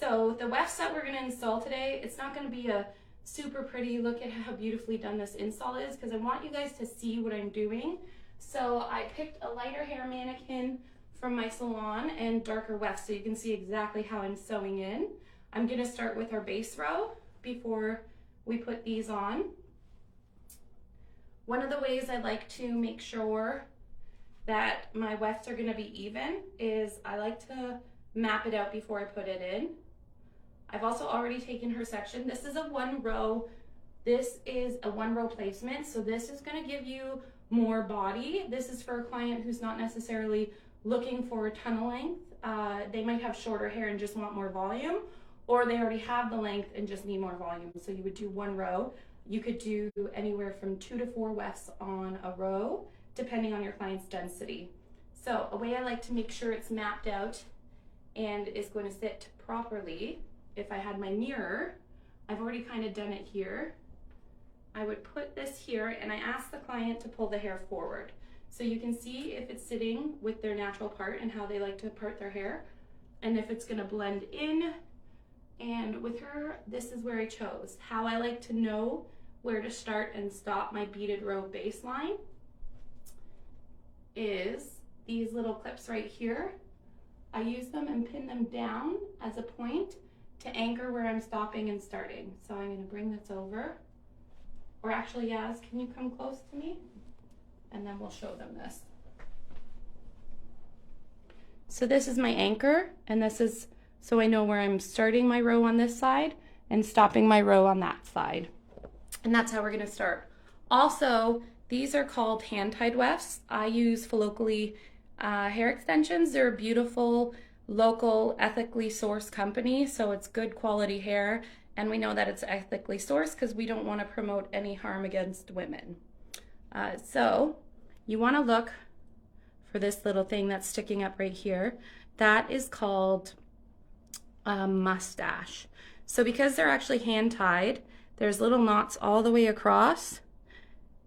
So the wefts that we're going to install today, it's not going to be a super pretty look at how beautifully done this install is, because I want you guys to see what I'm doing. So I picked a lighter hair mannequin from my salon and darker wefts so you can see exactly how I'm sewing in. I'm going to start with our base row before we put these on. One of the ways I like to make sure that my wefts are going to be even is I like to map it out before I put it in. I've also already taken her section. This is a one row placement, so this is going to give you more body. This is for a client who's not necessarily looking for a ton of length. They might have shorter hair and just want more volume, or they already have the length and just need more volume. So you would do one row. You could do anywhere from 2 to 4 wefts on a row, depending on your client's density. So a way I like to make sure it's mapped out and is going to sit properly, if I had my mirror, I've already kind of done it here. I would put this here and I ask the client to pull the hair forward. So you can see if it's sitting with their natural part and how they like to part their hair, and if it's gonna blend in. And with her, this is where I chose. How I like to know where to start and stop my beaded row baseline is these little clips right here. I use them and pin them down as a point to anchor where I'm stopping and starting. So I'm gonna bring this over. Or actually, Yaz, can you come close to me? And then we'll show them this. So this is my anchor, and this is so I know where I'm starting my row on this side and stopping my row on that side. And that's how we're gonna start. Also, these are called hand-tied wefts. I use Folocally hair extensions. They're a beautiful, local, ethically sourced company, so it's good quality hair, and we know that it's ethically sourced because we don't want to promote any harm against women. So you want to look for this little thing that's sticking up right here. That is called a mustache. So because they're actually hand tied, there's little knots all the way across.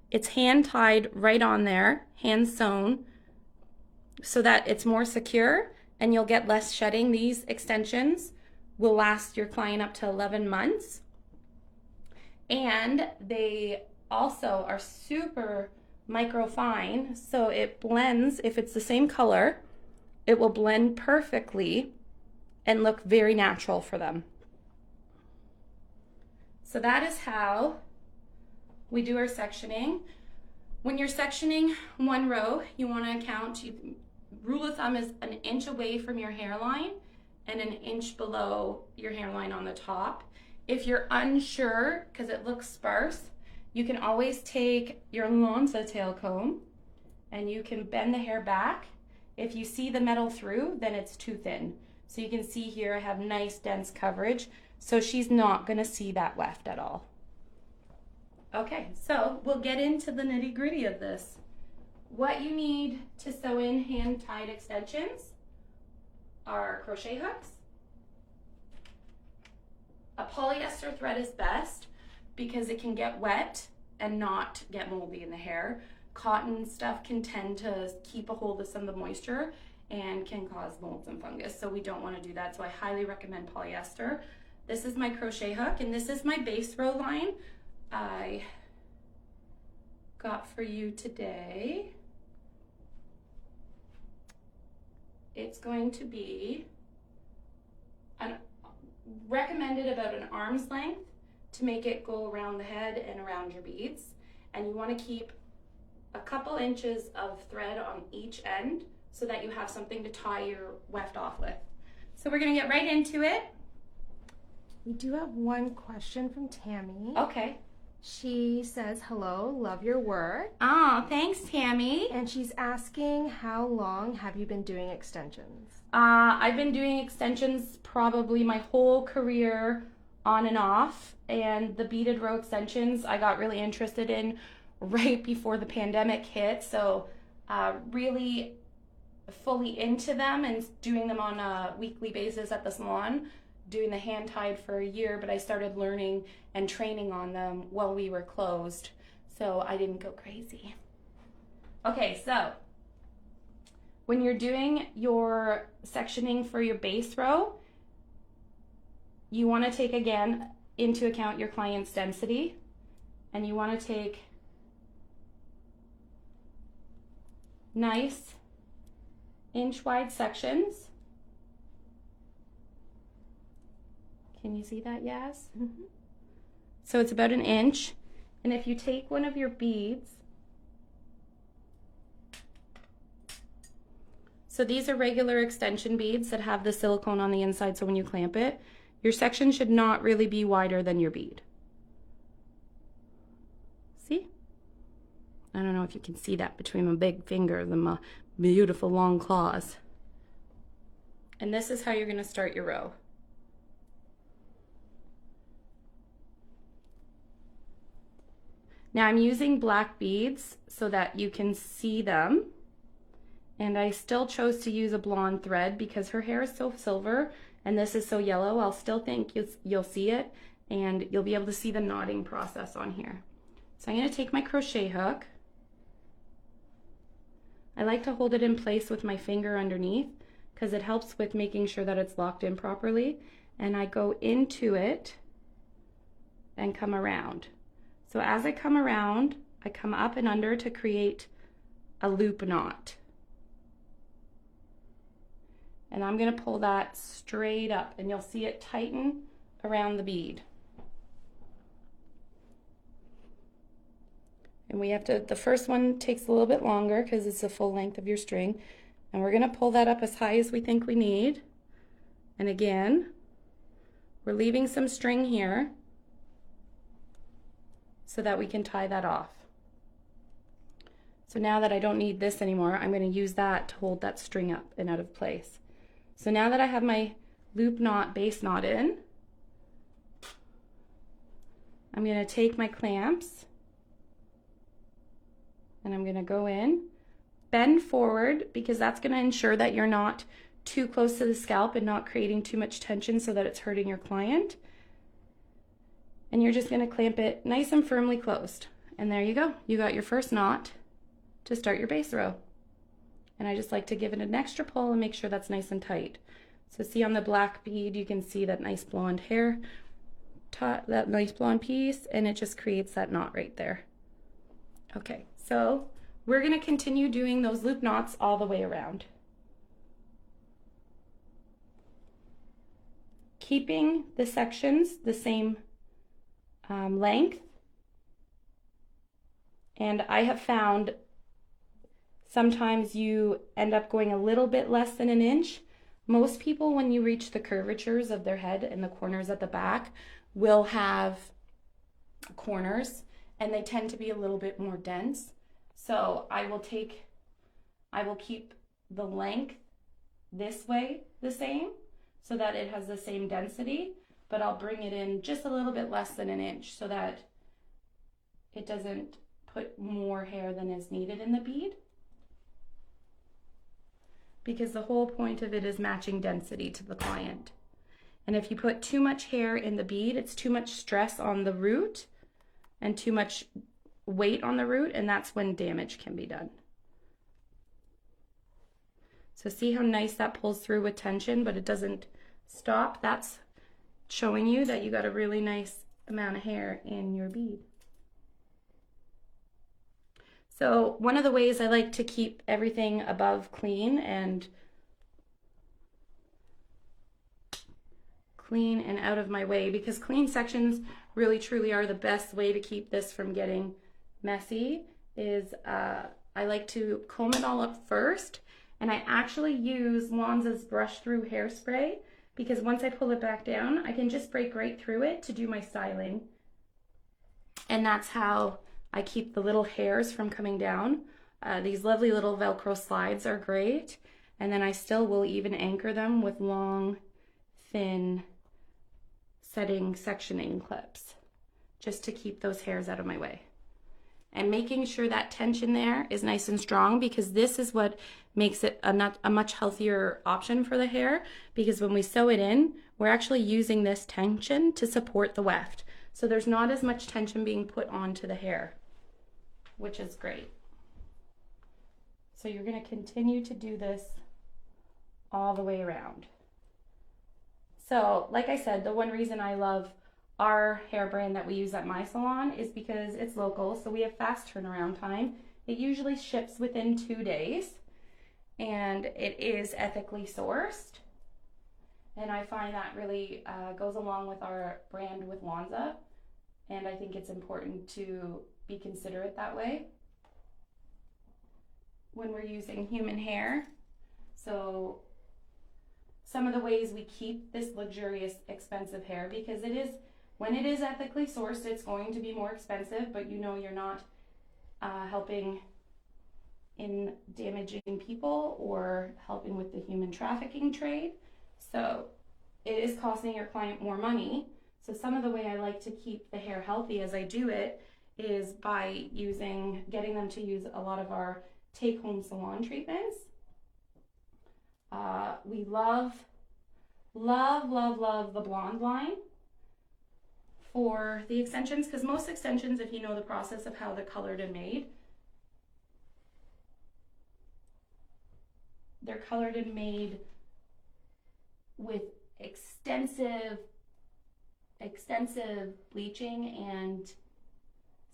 It's hand tied right on there, hand sewn, so that it's more secure and you'll get less shedding. These extensions will last your client up to 11 months. And they also are super micro fine, so it blends. If it's the same color, it will blend perfectly and look very natural for them. So that is how we do our sectioning. When you're sectioning one row, you want to count, rule of thumb is an inch away from your hairline and an inch below your hairline on the top. If you're unsure, because it looks sparse, you can always take your Lonza tail comb and you can bend the hair back. If you see the metal through, then it's too thin. So you can see here I have nice dense coverage, so she's not gonna see that weft at all. Okay, so we'll get into the nitty-gritty of this. What you need to sew in hand-tied extensions are crochet hooks. A polyester thread is best because it can get wet and not get moldy in the hair. Cotton stuff can tend to keep a hold of some of the moisture and can cause molds and fungus, so we don't want to do that, so I highly recommend polyester. This is my crochet hook, and this is my base row line I got for you today. It's going to be recommended about an arm's length to make it go around the head and around your beads. And you want to keep a couple inches of thread on each end so that you have something to tie your weft off with. So we're going to get right into it. We do have one question from Tammy. Okay. She says, hello, love your work. Oh, thanks, Tammy. And she's asking, how long have you been doing extensions? I've been doing extensions probably my whole career, on and off. And the beaded row extensions I got really interested in right before the pandemic hit. So really fully into them and doing them on a weekly basis at the salon. Doing the hand tied for a year, but I started learning and training on them while we were closed, so I didn't go crazy. Okay, so when you're doing your sectioning for your base row, you want to take again into account your client's density, and you want to take nice inch wide sections. Can you see that, Yaz? Mm-hmm. So it's about 1 inch. And if you take one of your beads, so these are regular extension beads that have the silicone on the inside, so when you clamp it, your section should not really be wider than your bead. See? I don't know if you can see that between my big fingers and my beautiful long claws. And this is how you're going to start your row. Now I'm using black beads so that you can see them. And I still chose to use a blonde thread because her hair is so silver and this is so yellow. I'll still think you'll see it, and you'll be able to see the knotting process on here. So I'm going to take my crochet hook. I like to hold it in place with my finger underneath because it helps with making sure that it's locked in properly. And I go into it and come around. So as I come around, I come up and under to create a loop knot. And I'm going to pull that straight up, and you'll see it tighten around the bead. And we have to, the first one takes a little bit longer because it's the full length of your string. And we're going to pull that up as high as we think we need. And again, we're leaving some string here so that we can tie that off. So now that I don't need this anymore, I'm going to use that to hold that string up and out of place. So now that I have my loop knot, base knot in, I'm going to take my clamps and I'm going to go in, bend forward because that's going to ensure that you're not too close to the scalp and not creating too much tension so that it's hurting your client. And you're just going to clamp it nice and firmly closed. And there you go. You got your first knot to start your base row. And I just like to give it an extra pull and make sure that's nice and tight. So see on the black bead, you can see that nice blonde hair, that nice blonde piece, and it just creates that knot right there. Okay, so we're going to continue doing those loop knots all the way around. Keeping the sections the same length. And I have found sometimes you end up going a little bit less than 1 inch. Most people, when you reach the curvatures of their head and the corners at the back, will have corners, and they tend to be a little bit more dense. So I will keep the length this way the same so that it has the same density, but I'll bring it in just a little bit less than 1 inch so that it doesn't put more hair than is needed in the bead. Because the whole point of it is matching density to the client. And if you put too much hair in the bead, it's too much stress on the root and too much weight on the root, and that's when damage can be done. So see how nice that pulls through with tension, but it doesn't stop? That's showing you that you got a really nice amount of hair in your bead. So one of the ways I like to keep everything above clean and out of my way, because clean sections really truly are the best way to keep this from getting messy, is I like to comb it all up first, and I actually use Lonza's brush through hairspray, because once I pull it back down, I can just break right through it to do my styling. And that's how I keep the little hairs from coming down. These lovely little Velcro slides are great. And then I still will even anchor them with long, thin sectioning clips just to keep those hairs out of my way. And making sure that tension there is nice and strong, because this is what makes it a much healthier option for the hair, because when we sew it in, we're actually using this tension to support the weft. So there's not as much tension being put onto the hair, which is great. So you're going to continue to do this all the way around. So, like I said, the one reason I love our hair brand that we use at my salon is because it's local, so we have fast turnaround time. It usually ships within 2 days, and it is ethically sourced. And I find that really goes along with our brand with Wanza, and I think it's important to be considerate that way when we're using human hair. So some of the ways we keep this luxurious, expensive hair, because it is, when it is ethically sourced, it's going to be more expensive, but you know you're not helping in damaging people or helping with the human trafficking trade. So it is costing your client more money. So some of the way I like to keep the hair healthy as I do it is by getting them to use a lot of our take-home salon treatments. We love the blonde line for the extensions, because most extensions, if you know the process of how they're colored and made, they're colored and made with extensive bleaching and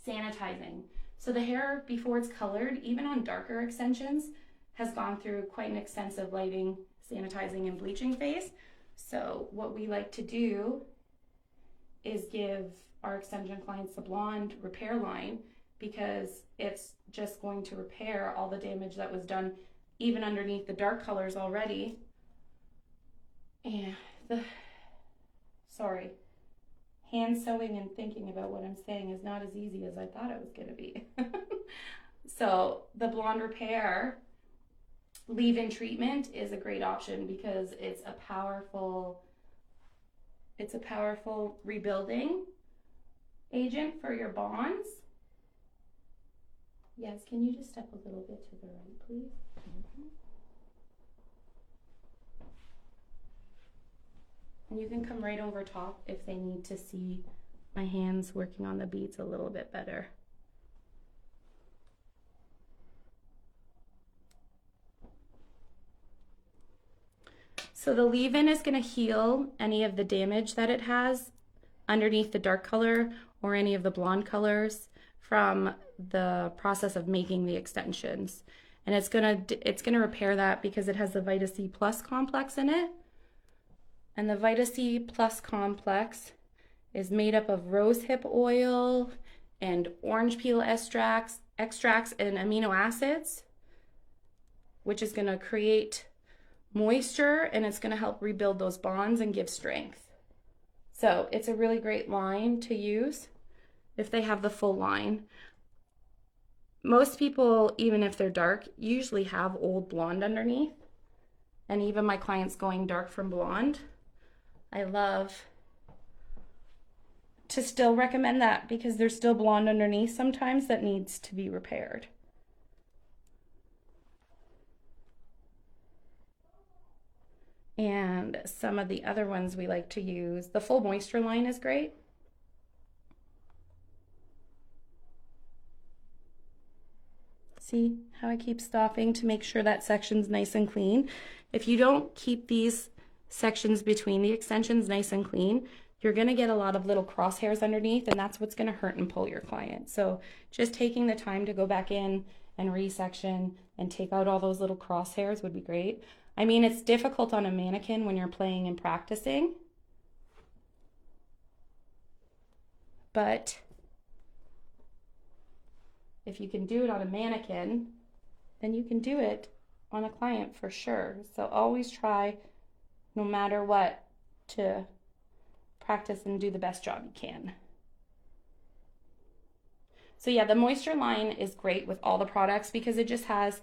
sanitizing. So the hair, before it's colored, even on darker extensions, has gone through quite an extensive lighting, sanitizing, and bleaching phase. So what we like to do is give our extension clients the blonde repair line, because it's just going to repair all the damage that was done even underneath the dark colors already. And hand sewing and thinking about what I'm saying is not as easy as I thought it was going to be. So the blonde repair leave-in treatment is a great option because it's a powerful rebuilding agent for your bonds. Yes, can you just step a little bit to the right, please? Mm-hmm. And you can come right over top if they need to see my hands working on the beads a little bit better. So the leave-in is going to heal any of the damage that it has underneath the dark color or any of the blonde colors from the process of making the extensions. And it's gonna repair that because it has the Vita C Plus complex in it. And the Vita C Plus complex is made up of rosehip oil and orange peel extracts and amino acids, which is going to create moisture, and it's going to help rebuild those bonds and give strength. So it's a really great line to use if they have the full line. Most people, even if they're dark, usually have old blonde underneath. And even my clients going dark from blonde, I love to still recommend that because there's still blonde underneath sometimes that needs to be repaired. And some of the other ones we like to use, the full moisture line is great. See how I keep stopping to make sure that section's nice and clean? If you don't keep these sections between the extensions nice and clean, you're going to get a lot of little crosshairs underneath, and that's what's going to hurt and pull your client. So just taking the time to go back in and resection and take out all those little crosshairs would be great. I mean, it's difficult on a mannequin when you're playing and practicing, but if you can do it on a mannequin, then you can do it on a client for sure. So always try, no matter what, to practice and do the best job you can. So yeah, the moisture line is great with all the products because it just has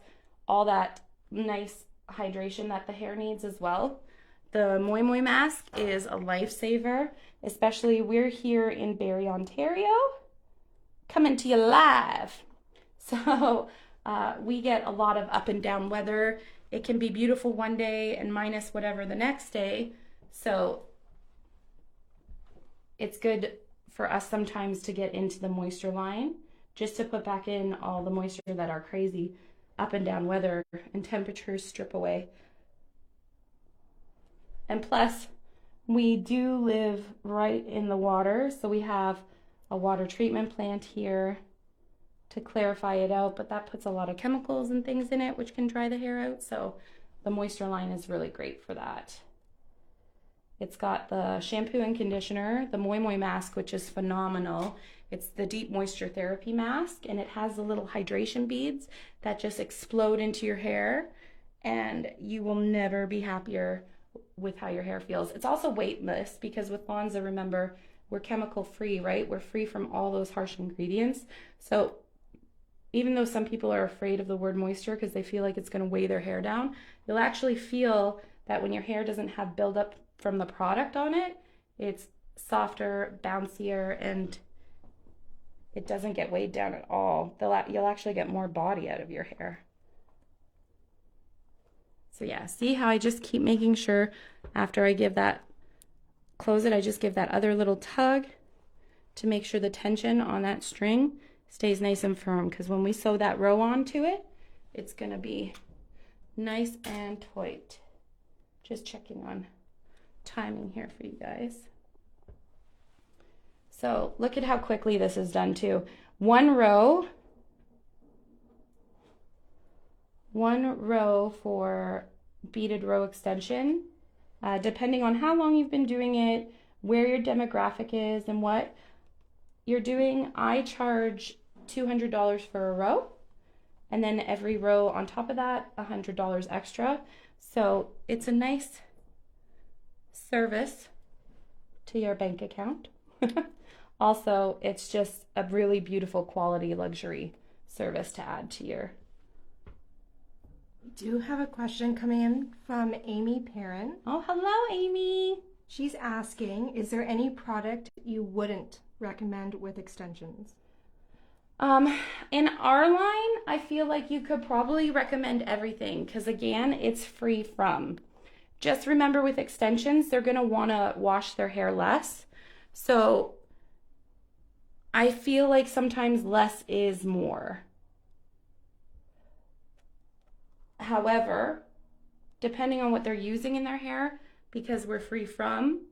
all that nice hydration that the hair needs as well. The Moi Moi mask is a lifesaver, especially we're here in Barrie, Ontario, coming to you live. So we get a lot of up and down weather. It can be beautiful one day and minus whatever the next day. So it's good for us sometimes to get into the moisture line just to put back in all the moisture that our crazy up and down weather and temperatures strip away. And plus, We do live right in the water, so we have a water treatment plant here to clarify it out, but that puts a lot of chemicals and things in it which can dry the hair out, so the moisture line is really great for that. It's got the shampoo and conditioner, the Moi Moi mask, which is phenomenal. It's the deep moisture therapy mask, and it has the little hydration beads that just explode into your hair, and you will never be happier with how your hair feels. It's also weightless because with Lonza, remember, we're chemical free, right? We're free from all those harsh ingredients. So even though some people are afraid of the word moisture because they feel like it's going to weigh their hair down, you'll actually feel that when your hair doesn't have buildup from the product on it, it's softer, bouncier, and it doesn't get weighed down at all. You'll actually get more body out of your hair. So yeah, see how I just keep making sure after I give that, close it, I just give that other little tug to make sure the tension on that string stays nice and firm, because when we sew that row onto it, it's going to be nice and tight. Just checking on timing here for you guys. So look at how quickly this is done too. One row for beaded row extension. Depending on how long you've been doing it, where your demographic is, and what you're doing, I charge $200 for a row, and then every row on top of that, $100 extra. So it's a nice service to your bank account. Also, it's just a really beautiful quality luxury service to add to your. We do have a question coming in from Amy Perrin. Oh, hello, Amy. She's asking, is there any product you wouldn't recommend with extensions? In our line, I feel like you could probably recommend everything because again, it's free from. Just remember with extensions, they're going to want to wash their hair less. So I feel like sometimes less is more. However, depending on what they're using in their hair, because we're free from,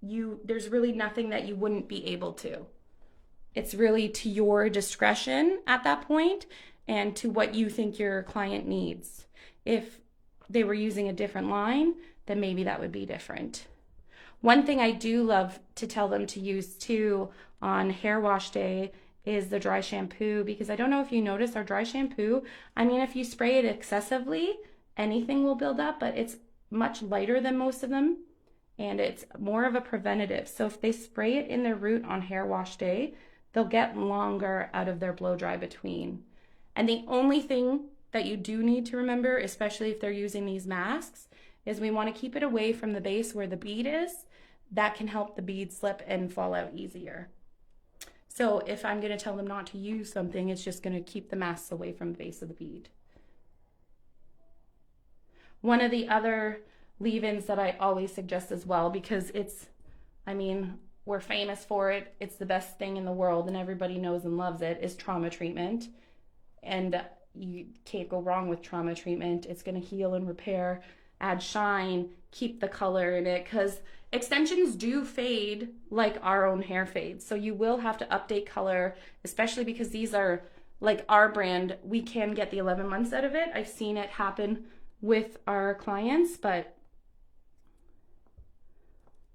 there's really nothing that you wouldn't be able to. It's really to your discretion at that point and to what you think your client needs. If they were using a different line, then maybe that would be different. One thing I do love to tell them to use too on hair wash day is the dry shampoo, because I don't know if you notice our dry shampoo, I mean, if you spray it excessively, anything will build up, but it's much lighter than most of them and it's more of a preventative. So if they spray it in their root on hair wash day, they'll get longer out of their blow dry between. And the only thing that you do need to remember, especially if they're using these masks, is we want to keep it away from the base where the bead is. That can help the bead slip and fall out easier. So if I'm going to tell them not to use something, it's just going to keep the masks away from the base of the bead. One of the other leave-ins that I always suggest as well, because we're famous for it, it's the best thing in the world and everybody knows and loves it, is trauma treatment. And you can't go wrong with trauma treatment. It's going to heal and repair, add shine, keep the color in it, because extensions do fade like our own hair fades. So you will have to update color, especially because these are like our brand. We can get the 11 months out of it. I've seen it happen with our clients, but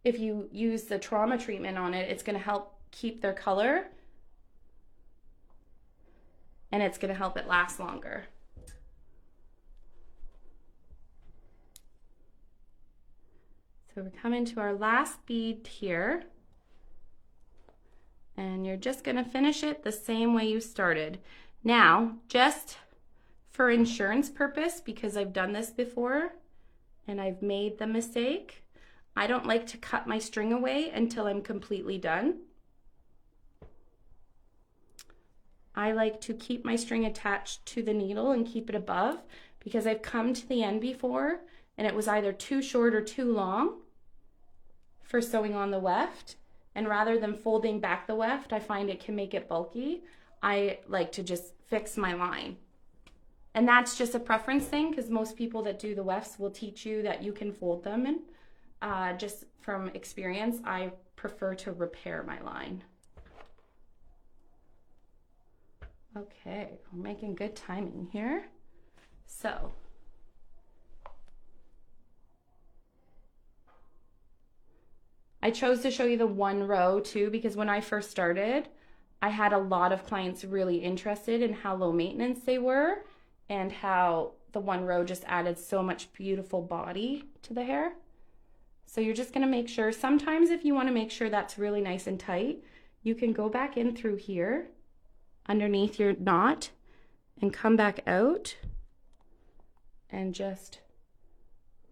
if you use the trauma treatment on it, it's going to help keep their color and it's going to help it last longer. So we're coming to our last bead here, and you're just going to finish it the same way you started. Now, just for insurance purpose, because I've done this before and I've made the mistake, I don't like to cut my string away until I'm completely done. I like to keep my string attached to the needle and keep it above, because I've come to the end before and it was either too short or too long for sewing on the weft, and rather than folding back the weft, I find it can make it bulky. I like to just fix my line. And that's just a preference thing, because most people that do the wefts will teach you that you can fold them, and just from experience, I prefer to repair my line. Okay, we're making good timing here. So, I chose to show you the one row too, because when I first started, I had a lot of clients really interested in how low maintenance they were and how the one row just added so much beautiful body to the hair. So you're just gonna make sure, sometimes if you wanna make sure that's really nice and tight, you can go back in through here underneath your knot and come back out and just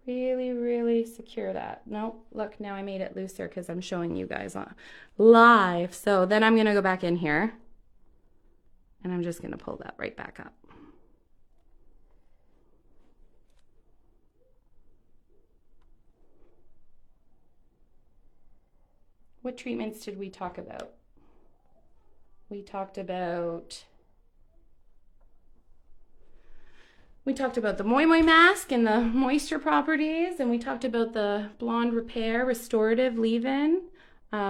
really, really secure that. No, look, now I made it looser because I'm showing you guys live. So then I'm gonna go back in here and I'm just gonna pull that right back up. What treatments did we talk about? We talked about the Moi Moi mask and the moisture properties, and we talked about the blonde repair restorative leave-in.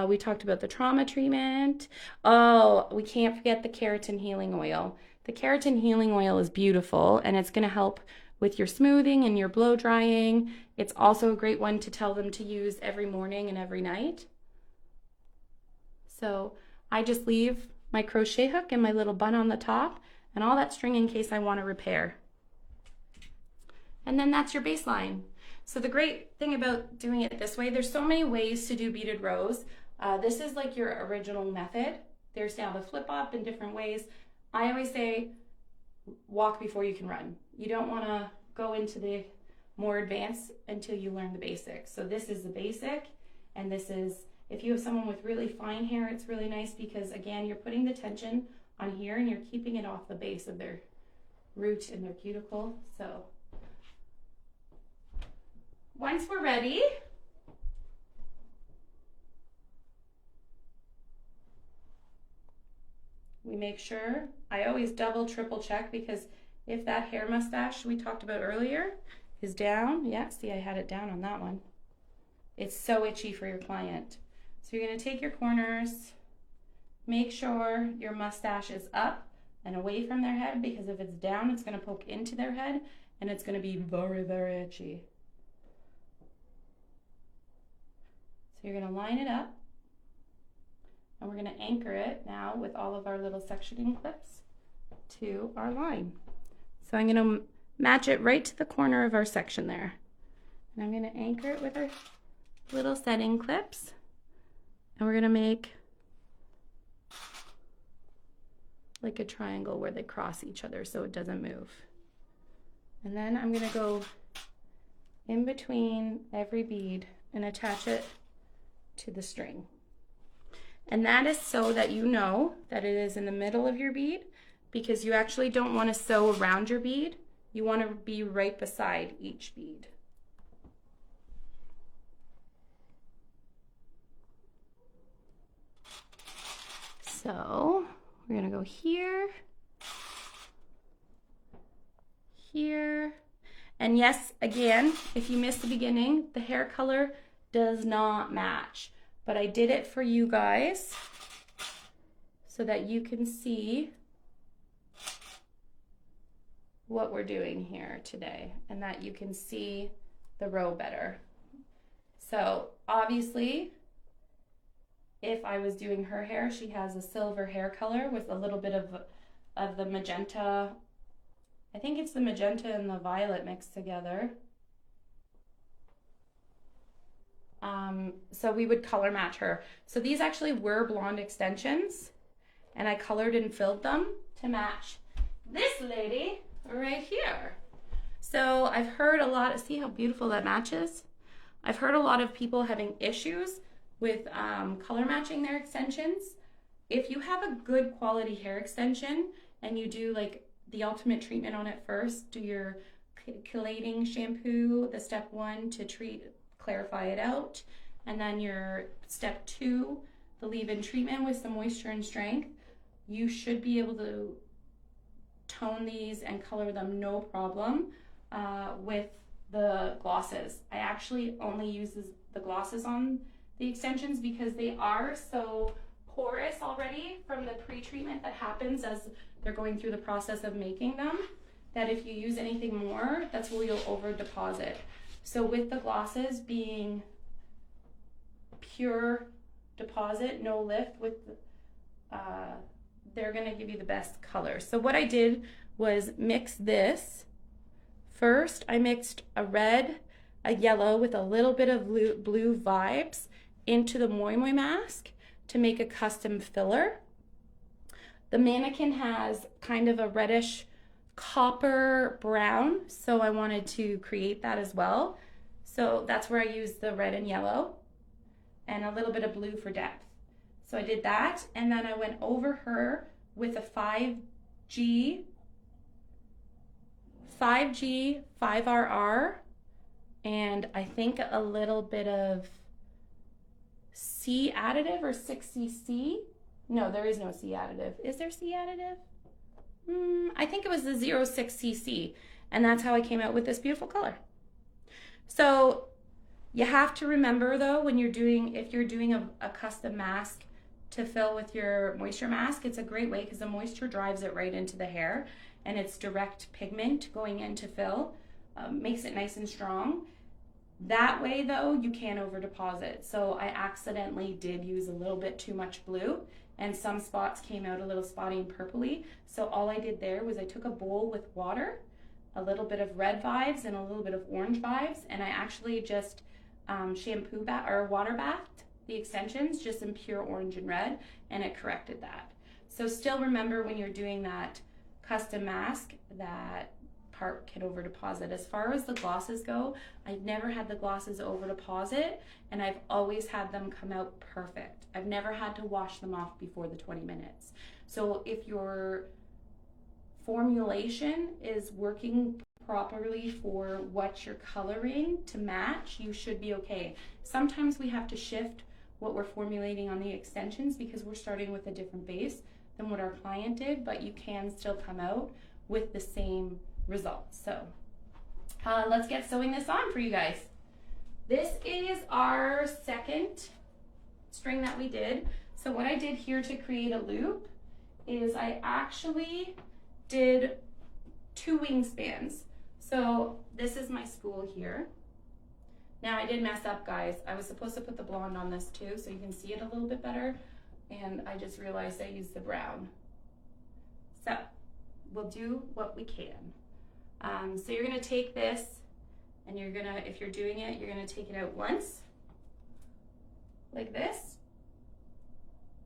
We talked about the trauma treatment. Oh, we can't forget the keratin healing oil. The keratin healing oil is beautiful, and it's going to help with your smoothing and your blow drying. It's also a great one to tell them to use every morning and every night. So I just leave my crochet hook and my little bun on the top and all that string in case I want to repair. And then that's your baseline. So the great thing about doing it this way, there's so many ways to do beaded rows. This is like your original method. There's now the flip up in different ways. I always say walk before you can run. You don't want to go into the more advanced until you learn the basics. So this is the basic, and this is, if you have someone with really fine hair, it's really nice because again, you're putting the tension on here and you're keeping it off the base of their root and their cuticle. So once we're ready, we make sure, I always double, triple check, because if that hair mustache we talked about earlier is down, yeah, see I had it down on that one. It's so itchy for your client. So you're gonna take your corners, make sure your mustache is up and away from their head, because if it's down, it's gonna poke into their head and it's gonna be very, very itchy. So you're gonna line it up and we're gonna anchor it now with all of our little sectioning clips to our line. So I'm gonna match it right to the corner of our section there. And I'm gonna anchor it with our little setting clips. And we're gonna make like a triangle where they cross each other so it doesn't move. And then I'm gonna go in between every bead and attach it to the string. And that is so that you know that it is in the middle of your bead, because you actually don't want to sew around your bead. You want to be right beside each bead. So we're gonna go here, here, and yes, again, if you missed the beginning, the hair color does not match, but I did it for you guys so that you can see what we're doing here today and that you can see the row better. So obviously, if I was doing her hair, she has a silver hair color with a little bit of the magenta. I think it's the magenta and the violet mixed together. So we would color match her. So these actually were blonde extensions, and I colored and filled them to match this lady right here. So I've heard a lot, see how beautiful that matches? I've heard a lot of people having issues with color matching their extensions. If you have a good quality hair extension and you do like the ultimate treatment on it first, do your chelating shampoo, the step 1 to clarify it out, and then your step 2, the leave-in treatment with some moisture and strength, you should be able to tone these and color them no problem with the glosses. I actually only use the glosses on the extensions because they are so porous already from the pre-treatment that happens as they're going through the process of making them, that if you use anything more, that's where you'll over deposit. So with the glosses being pure deposit, no lift, with they're gonna give you the best color. So what I did was mix this. First, I mixed a red, a yellow with a little bit of blue vibes into the Moi Moi mask to make a custom filler. The mannequin has kind of a reddish copper brown, so I wanted to create that as well. So that's where I used the red and yellow and a little bit of blue for depth. So I did that, and then I went over her with a 5G, 5RR, and I think a little bit of C additive or 6cc. No, there is no C additive. Is there C additive? I think it was the 06cc, and that's how I came out with this beautiful color. So you have to remember though, when you're doing, if you're doing a custom mask to fill with your moisture mask, it's a great way because the moisture drives it right into the hair, and it's direct pigment going in to fill, makes it nice and strong. That way though, you can't over deposit. So I accidentally did use a little bit too much blue, and some spots came out a little spotty and purpley. So all I did there was I took a bowl with water, a little bit of red vibes and a little bit of orange vibes, and I actually just shampoo bath or water bathed the extensions just in pure orange and red, and it corrected that. So still remember when you're doing that custom mask, that part can over deposit. As far as the glosses go, I've never had the glosses over deposit, and I've always had them come out perfect. I've never had to wash them off before the 20 minutes. So if your formulation is working properly for what you're coloring to match, you should be okay. Sometimes we have to shift what we're formulating on the extensions because we're starting with a different base than what our client did, but you can still come out with the same results. So let's get sewing this on for you guys. This is our second string that we did. So what I did here to create a loop is I actually did 2 wingspans. So this is my spool here. Now I did mess up, guys. I was supposed to put the blonde on this too so you can see it a little bit better, and I just realized I used the brown. So we'll do what we can. So you're gonna take this and you're gonna, if you're doing it, you're gonna take it out once, like this,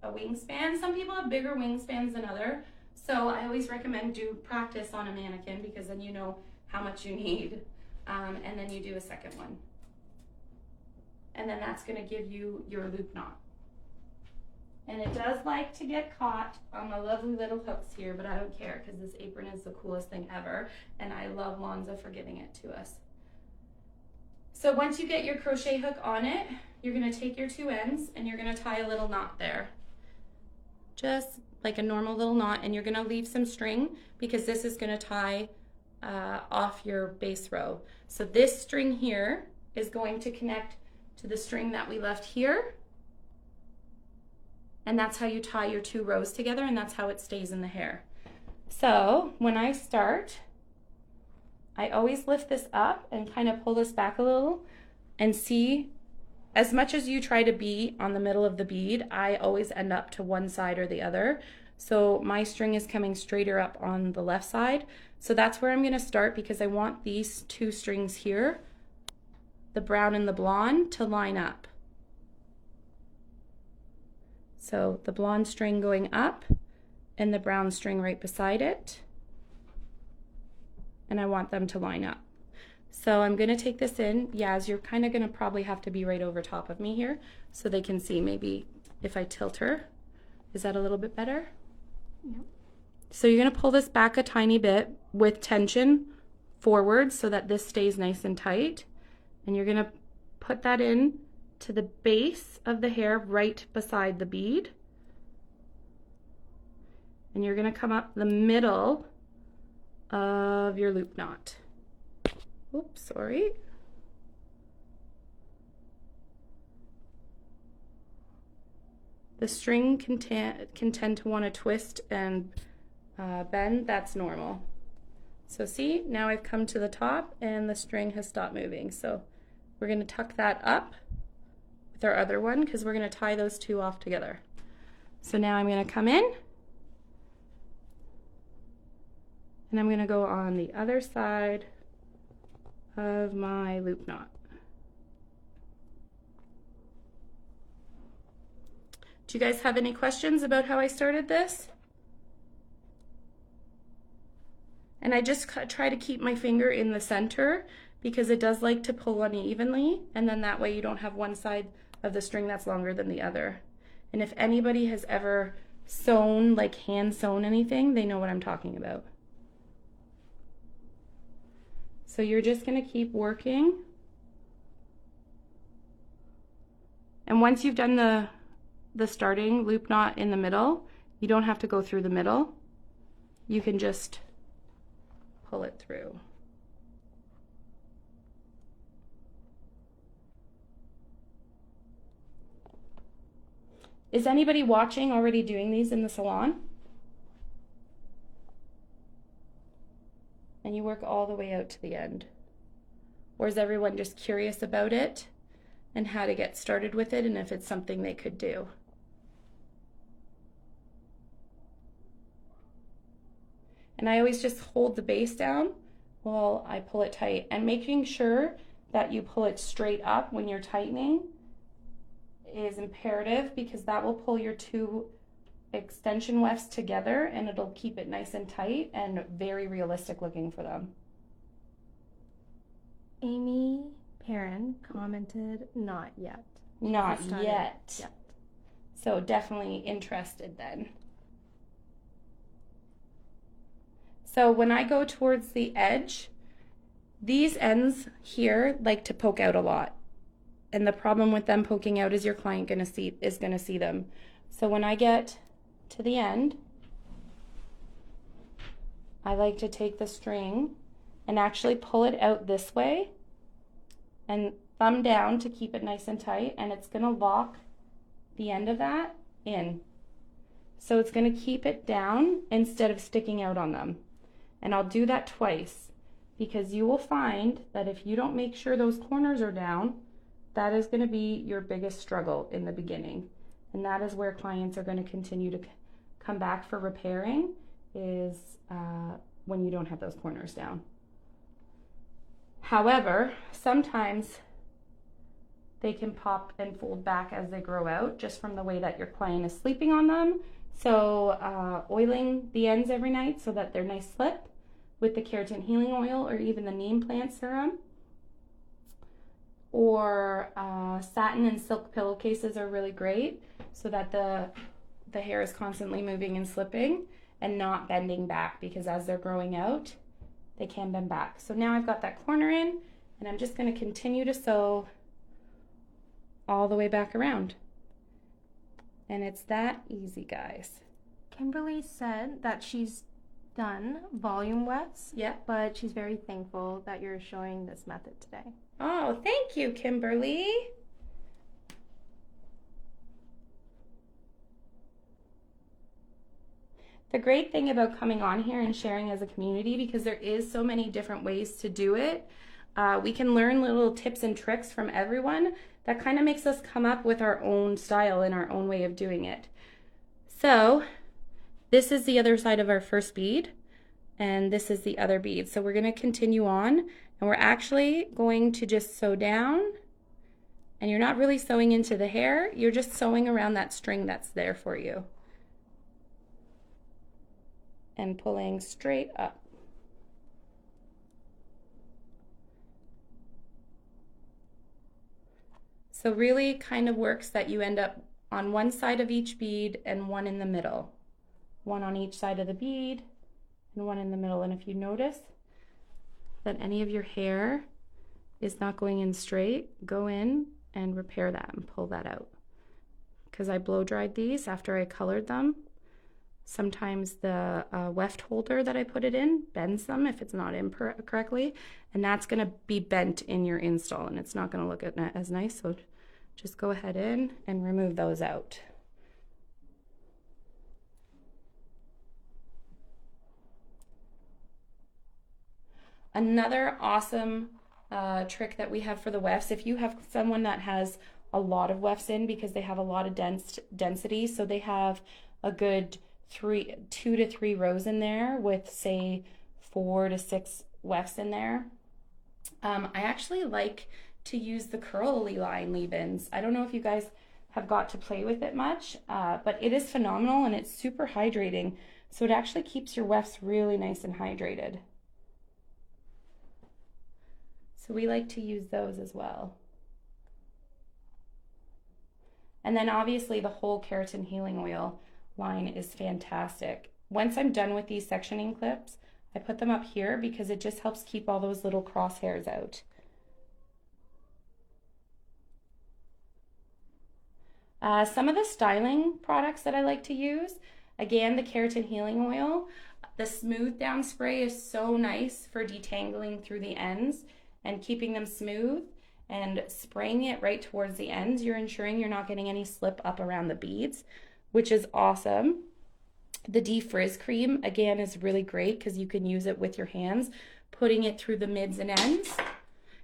a wingspan. Some people have bigger wingspans than other, so I always recommend do practice on a mannequin because then you know how much you need, and then you do a second one. And then that's gonna give you your loop knot. And it does like to get caught on the lovely little hooks here, but I don't care because this apron is the coolest thing ever, and I love Lonza for giving it to us. So once you get your crochet hook on it, you're gonna take your 2 ends and you're gonna tie a little knot there. Just like a normal little knot, and you're gonna leave some string because this is gonna tie off your base row. So this string here is going to connect to the string that we left here, and that's how you tie your 2 rows together, and that's how it stays in the hair. So when I start, I always lift this up and kind of pull this back a little, and see, as much as you try to be on the middle of the bead, I always end up to one side or the other. So my string is coming straighter up on the left side. So that's where I'm gonna start because I want these 2 strings here, the brown and the blonde, to line up. So the blonde string going up and the brown string right beside it, and I want them to line up. So I'm gonna take this in. Yaz, you're kind of gonna probably have to be right over top of me here so they can see. Maybe if I tilt her. Is that a little bit better? Yep. So you're gonna pull this back a tiny bit with tension forward so that this stays nice and tight. And you're gonna put that in to the base of the hair right beside the bead. And you're gonna come up the middle of your loop knot. Oops, sorry. the string can tend to want to twist and bend. That's normal. So see, now I've come to the top and the string has stopped moving. So we're going to tuck that up with our other one because we're going to tie those two off together. So now I'm going to come in and I'm going to go on the other side of my loop knot. Do you guys have any questions about how I started this? And I just try to keep my finger in the center because it does like to pull unevenly, and then that way you don't have one side of the string that's longer than the other. And if anybody has ever sewn, like hand sewn anything, they know what I'm talking about. So you're just going to keep working. And once you've done the starting loop knot in the middle, you don't have to go through the middle. You can just pull it through. Is anybody watching already doing these in the salon? And you work all the way out to the end? Or is everyone just curious about it and how to get started with it and if it's something they could do? And I always just hold the base down while I pull it tight, and making sure that you pull it straight up when you're tightening is imperative because that will pull your two extension wefts together and it'll keep it nice and tight and very realistic looking for them. Amy Perrin commented, not yet. Not yet. So definitely interested then. So when I go towards the edge, these ends here like to poke out a lot. And the problem with them poking out is your client is gonna see them. So when I get to the end, I like to take the string and actually pull it out this way and thumb down to keep it nice and tight, and it's gonna lock the end of that in. So it's gonna keep it down instead of sticking out on them. And I'll do that twice because you will find that if you don't make sure those corners are down, that is going to be your biggest struggle in the beginning. And that is where clients are going to continue to come back for repairing, is when you don't have those corners down. However, sometimes they can pop and fold back as they grow out just from the way that your client is sleeping on them. So oiling the ends every night so that they're nice slip with the keratin healing oil or even the neem plant serum. Or satin and silk pillowcases are really great so that the hair is constantly moving and slipping and not bending back, because as they're growing out, they can bend back. So now I've got that corner in, and I'm just going to continue to sew all the way back around. And it's that easy, guys. Kimberly said that she's done volume wefts, but she's very thankful that you're showing this method today. Oh, thank you, Kimberly. The great thing about coming on here and sharing as a community, because there is so many different ways to do it, we can learn little tips and tricks from everyone that kind of makes us come up with our own style and our own way of doing it. So this is the other side of our first bead, and this is the other bead. So we're going to continue on, and we're actually going to just sew down, and you're not really sewing into the hair, you're just sewing around that string that's there for you and pulling straight up. So really kind of works that you end up on one side of each bead and one in the middle. One on each side of the bead and one in the middle. And if you notice that any of your hair is not going in straight, go in and repair that and pull that out. Because I blow dried these after I colored them. Sometimes the weft holder that I put it in bends them if it's not in correctly, and that's going to be bent in your install, and it's not going to look as nice. So just go ahead in and remove those out. Another awesome trick that we have for the wefts, if you have someone that has a lot of wefts in because they have a lot of density, so they have a good 2 to 3 rows in there with say 4 to 6 wefts in there. I actually like to use the curly line leave-ins. I don't know if you guys have got to play with it much, but it is phenomenal and it's super hydrating. So it actually keeps your wefts really nice and hydrated. So we like to use those as well. And then obviously the whole keratin healing oil line is fantastic. Once I'm done with these sectioning clips, I put them up here because it just helps keep all those little crosshairs out. Some of the styling products that I like to use, again, the keratin healing oil. The smooth down spray is so nice for detangling through the ends and keeping them smooth, and spraying it right towards the ends. You're ensuring you're not getting any slip up around the beads, which is awesome. The defrizz cream, again, is really great because you can use it with your hands, putting it through the mids and ends.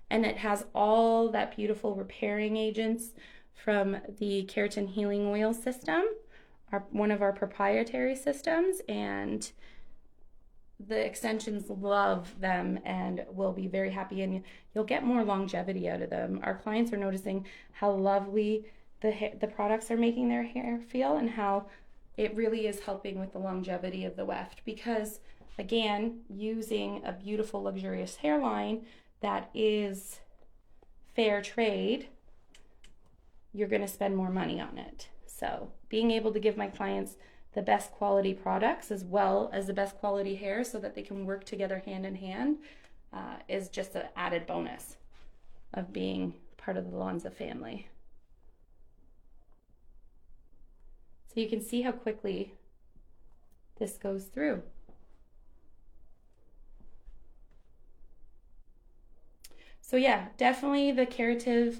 And it has all that beautiful repairing agents from the keratin healing oil system, one of our proprietary systems, and the extensions love them and will be very happy, and you'll get more longevity out of them. Our clients are noticing how lovely the products are making their hair feel and how it really is helping with the longevity of the weft, because again, using a beautiful luxurious hairline that is fair trade, you're going to spend more money on it. So being able to give my clients the best quality products as well as the best quality hair so that they can work together hand in hand is just an added bonus of being part of the Lanza family. So you can see how quickly this goes through. So yeah, definitely the Keratin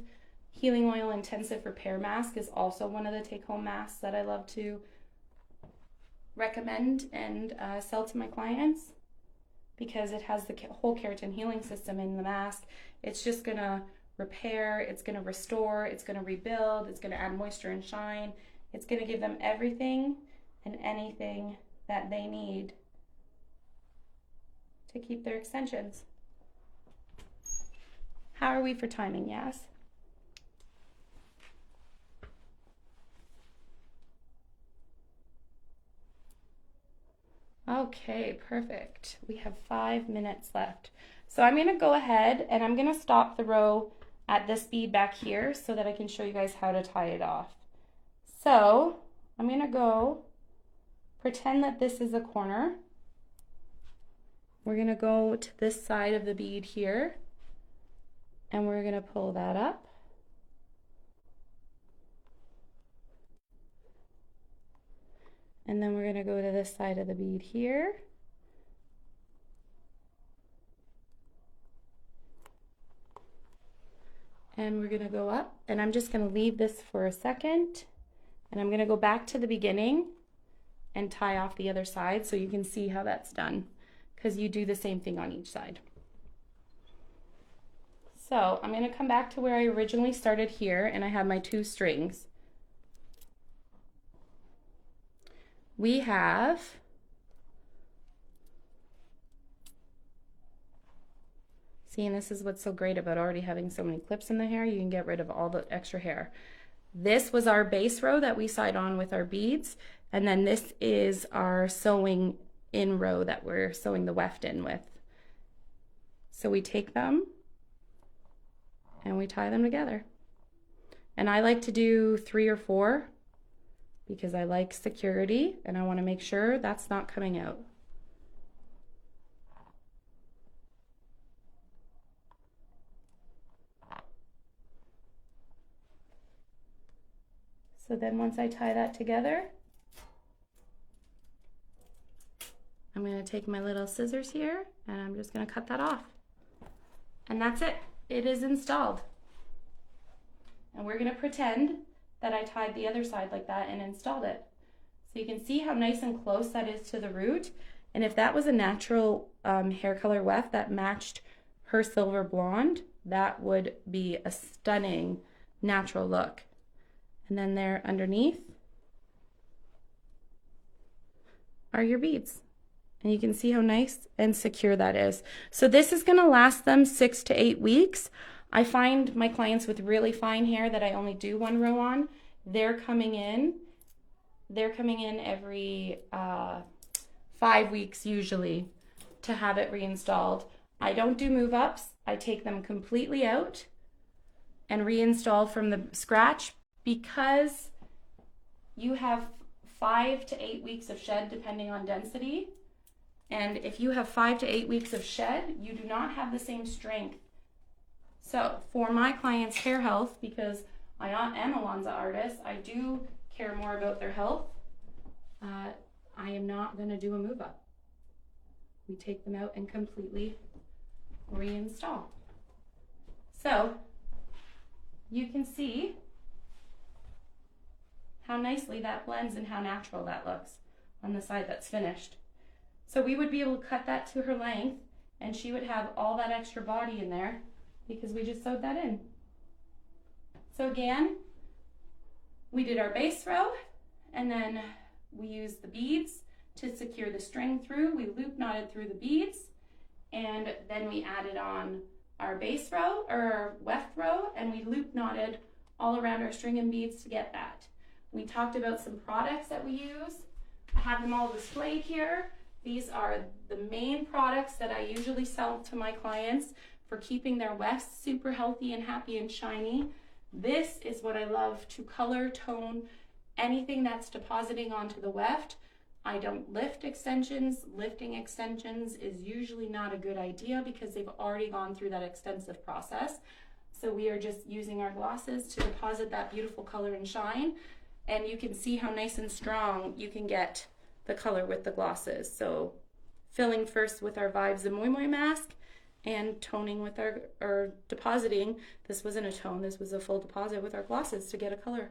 Healing Oil Intensive Repair Mask is also one of the take-home masks that I love to recommend and sell to my clients, because it has the whole keratin healing system in the mask. It's just going to repair, it's going to restore, it's going to rebuild, it's going to add moisture and shine. It's going to give them everything and anything that they need to keep their extensions. How are we for timing, Yas? Okay, perfect. We have 5 minutes left. So I'm going to go ahead and I'm going to stop the row at this bead back here so that I can show you guys how to tie it off. So I'm going to go pretend that this is a corner. We're going to go to this side of the bead here and we're going to pull that up. And then we're going to go to this side of the bead here. And we're going to go up, and I'm just going to leave this for a second, and I'm going to go back to the beginning and tie off the other side so you can see how that's done, because you do the same thing on each side. So I'm going to come back to where I originally started here, and I have my 2 strings. We have see, and this is what's so great about already having so many clips in the hair, you can get rid of all the extra hair. This was our base row that we sewed on with our beads, and then this is our sewing in row that we're sewing the weft in with. So we take them and we tie them together. And I like to do 3 or 4 because I like security and I want to make sure that's not coming out. So then once I tie that together, I'm going to take my little scissors here and I'm just going to cut that off. And that's it. It is installed. And we're going to pretend that I tied the other side like that and installed it. So you can see how nice and close that is to the root. And if that was a natural hair color weft that matched her silver blonde, that would be a stunning natural look. And then there underneath are your beads. And you can see how nice and secure that is. So this is going to last them 6 to 8 weeks. I find my clients with really fine hair that I only do 1 row on, they're coming in every 5 weeks usually to have it reinstalled. I don't do move ups. I take them completely out and reinstall from the scratch, because you have 5 to 8 weeks of shed depending on density. And if you have 5 to 8 weeks of shed, you do not have the same strength. So for my clients' hair health, because I am a Lanza artist, I do care more about their health. I am not going to do a move up. We take them out and completely reinstall. So you can see how nicely that blends and how natural that looks on the side that's finished. So we would be able to cut that to her length, and she would have all that extra body in there because we just sewed that in. So again, we did our base row, and then we used the beads to secure the string through. We loop knotted through the beads, and then we added on our base row or our weft row, and we loop knotted all around our string and beads to get that. We talked about some products that we use. I have them all displayed here. These are the main products that I usually sell to my clients for keeping their wefts super healthy and happy and shiny. This is what I love to color, tone, anything that's depositing onto the weft. I don't lift extensions. Lifting extensions is usually not a good idea because they've already gone through that extensive process. So we are just using our glosses to deposit that beautiful color and shine. And you can see how nice and strong you can get the color with the glosses. So filling first with our Vibes and Moi Moi mask, and toning with our, or depositing, this wasn't a tone, this was a full deposit with our glosses to get a color.